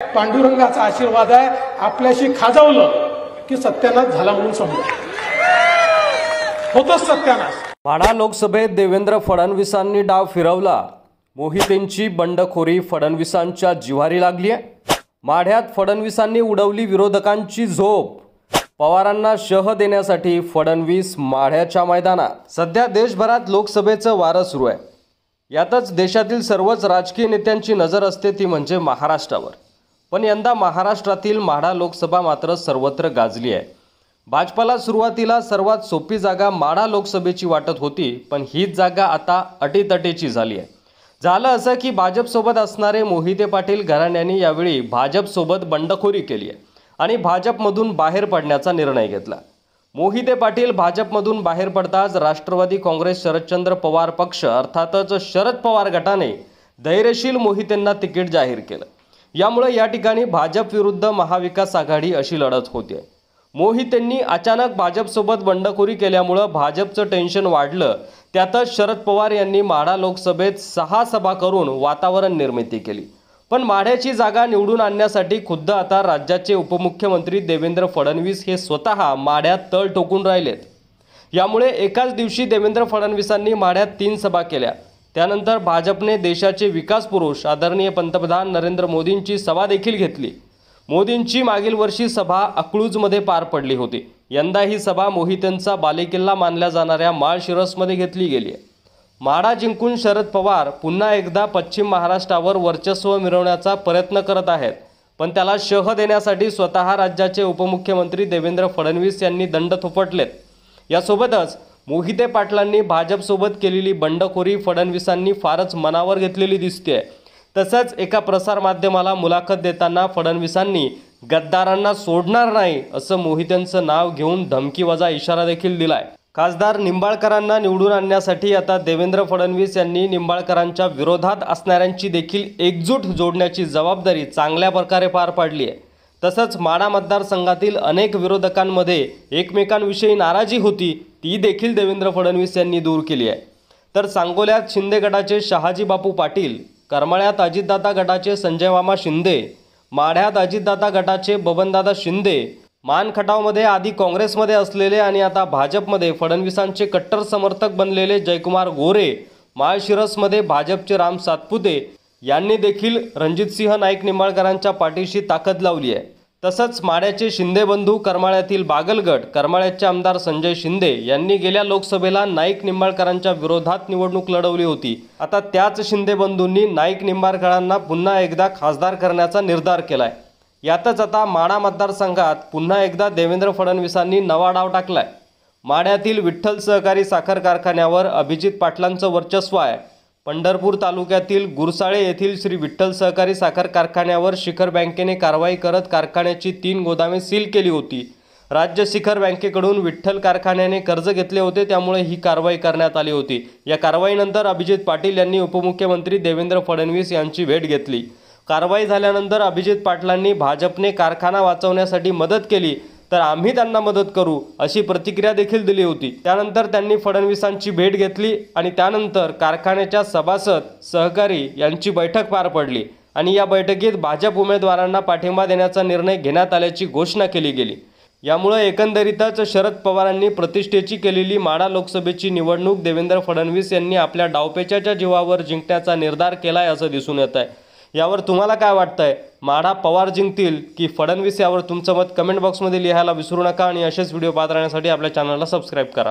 पांडुरंगाचा आशीर्वाद आहे, आपल्याशी खाजवलं की सत्यानाश झाला म्हणून समजा, होतच सत्यानाश। माढा लोकसभेत देवेंद्र फडणवीसांनी डाव फिरवला। मोहितेंची बंडखोरी फडणवीसांच्या जिव्हारी लागली आहे। माढ्यात फडणवीसांनी उडवली विरोधकांची झोप। पवारांना शह देण्यासाठी फडणवीस माढ्याच्या मैदानात। सध्या देशभरात लोकसभेचं वारं सुरू आहे। यातच देशातील सर्वच राजकीय नेत्यांची नजर असते ती म्हणजे महाराष्ट्रावर। पण यंदा महाराष्ट्रातील माढा लोकसभा मात्र सर्वत्र गाजली आहे। भाजपला सुरुवातीला सर्वात सोपी जागा माढा लोकसभेची वाटत होती, पण हीच जागा आता अटीतटीची झाली आहे। झालं असं की भाजपसोबत असणारे मोहिते पाटील घराण्यांनी यावेळी भाजपसोबत बंडखोरी केली आहे आणि भाजपमधून बाहेर पडण्याचा निर्णय घेतला। मोहिते पाटील भाजपमधून बाहेर पडताच राष्ट्रवादी काँग्रेस शरदचंद्र पवार पक्ष अर्थातच शरद पवार गटाने धैर्यशील मोहितेंना तिकीट जाहीर केलं। यामुळे या ठिकाणी भाजप विरुद्ध महाविकास आघाडी अशी लढत होते। मोहितेंनी अचानक भाजपसोबत बंडखोरी केल्यामुळे भाजपचं टेन्शन वाढलं। त्यातच शरद पवार यांनी माढा लोकसभेत 6 सभा करून वातावरण निर्मिती केली। पण माढ्याची जागा निवडून आणण्यासाठी खुद्द आता राज्याचे उपमुख्यमंत्री देवेंद्र फडणवीस हे स्वतः माढ्यात तळ ठोकून राहिलेत। यामुळे एकाच दिवशी देवेंद्र फडणवीसांनी माढ्यात 3 सभा केल्या। त्यानंतर भाजपने देशाचे विकास पुरुष आदरणीय पंतप्रधान नरेंद्र मोदींची सभा देखील घेतली। मोदींची मागील वर्षी सभा अकलूजमध्ये पार पडली होती। यंदा ही सभा मोहितेंचा बालेकिल्ला मानल्या जाणाऱ्या माळशिरसमध्ये घेतली गेली आहे। माढा जिंकून शरद पवार पुन्हा एकदा पश्चिम महाराष्ट्रावर वर्चस्व मिळवण्याचा प्रयत्न करत आहेत, पण त्याला शह देण्यासाठी स्वतः राज्याचे उपमुख्यमंत्री देवेंद्र फडणवीस यांनी दंड थोपटलेत। यासोबतच मोहिते पाटलांनी भाजपसोबत केलेली बंडखोरी फडणवीसांनी फारच मनावर घेतलेली दिसते। तसंच एका प्रसारमाध्यमाला मुलाखत देताना फडणवीसांनी गद्दारांना सोडणार नाही असं मोहितेंचं नाव घेऊन धमकीवजा इशारा देखील दिलाय। खासदार निंबाळकरांना निवडून आणण्यासाठी आता देवेंद्र फडणवीस यांनी निंबाळकरांच्या विरोधात असणाऱ्यांची देखील एकजूट जोडण्याची जबाबदारी चांगल्या प्रकारे पार पाडली आहे। तसंच माढा मतदारसंघातील अनेक विरोधकांमध्ये एकमेकांविषयी नाराजी होती, ती देखील देवेंद्र फडणवीस यांनी दूर केली आहे। तर सांगोल्यात शिंदे गटाचे शहाजी बापू पाटील, करमाळ्यात अजितदादा गटाचे संजय मामा शिंदे, माढ्यात अजितदादा गटाचे बबनदादा शिंदे, मानखटावमध्ये आधी काँग्रेसमध्ये असलेले आणि आता भाजपमध्ये फडणवीसांचे कट्टर समर्थक बनलेले जयकुमार गोरे, माळशिरसमध्ये भाजपचे राम सातपुते यांनी देखील रणजितसिंह नाईक निंबाळकरांच्या पाठीशी ताकद लावली आहे। तसंच माढ्याचे शिंदे बंधू करमाळ्यातील बागलगट, करमाळ्याचे आमदार संजय शिंदे यांनी गेल्या लोकसभेला नाईक निंबाळकरांच्या विरोधात निवडणूक लढवली होती। आता त्याच शिंदे बंधूंनी नाईक निंबाळकरांना पुन्हा एकदा खासदार करण्याचा निर्धार केलाय। यातच आता माढा मतदारसंघात पुन्हा एकदा देवेंद्र फडणवीसांनी नवा डाव टाकलाय। माढ्यातील विठ्ठल सहकारी साखर कारखान्यावर अभिजित पाटलांचं वर्चस्व आहे। पंढरपूर तालुक्यातील गुरसाळे येथील श्री विठ्ठल सहकारी साखर कारखान्यावर शिखर बँकेने कारवाई करत कारखान्याची 3 गोदामे सील केली होती। राज्य शिखर बँकेकडून विठ्ठल कारखान्याने कर्ज घेतले होते, त्यामुळे ही कारवाई करण्यात आली होती। या कारवाईनंतर अभिजित पाटील यांनी उपमुख्यमंत्री देवेंद्र फडणवीस यांची भेट घेतली। कारवाई झाल्यानंतर अभिजित पाटलांनी भाजपने कारखाना वाचवण्यासाठी मदत केली तर आम्ही त्यांना मदत करू अशी प्रतिक्रिया देखील दिली होती। त्यानंतर त्यांनी फडणवीसांची भेट घेतली आणि त्यानंतर कारखान्याच्या सभासद सहकारी यांची बैठक पार पडली आणि या बैठकीत भाजप उमेदवारांना पाठिंबा देण्याचा निर्णय घेण्यात आल्याची घोषणा केली गेली। यामुळे एकंदरीतच शरद पवारांनी प्रतिष्ठेची केलेली माढा लोकसभेची निवडणूक देवेंद्र फडणवीस यांनी आपल्या डावपेचाच्या जीवावर जिंकण्याचा निर्धार केलाय असं दिसून येत आहे। यावर तुम्हाला काय वाटतंय? माढा पवार जिंकतील की फडणवीस? यावर तुमचं मत कमेंट बॉक्समध्ये लिहायला विसरू नका आणि असेच व्हिडिओ पाहत राहण्यासाठी आपल्या चॅनलला सबस्क्राईब करा।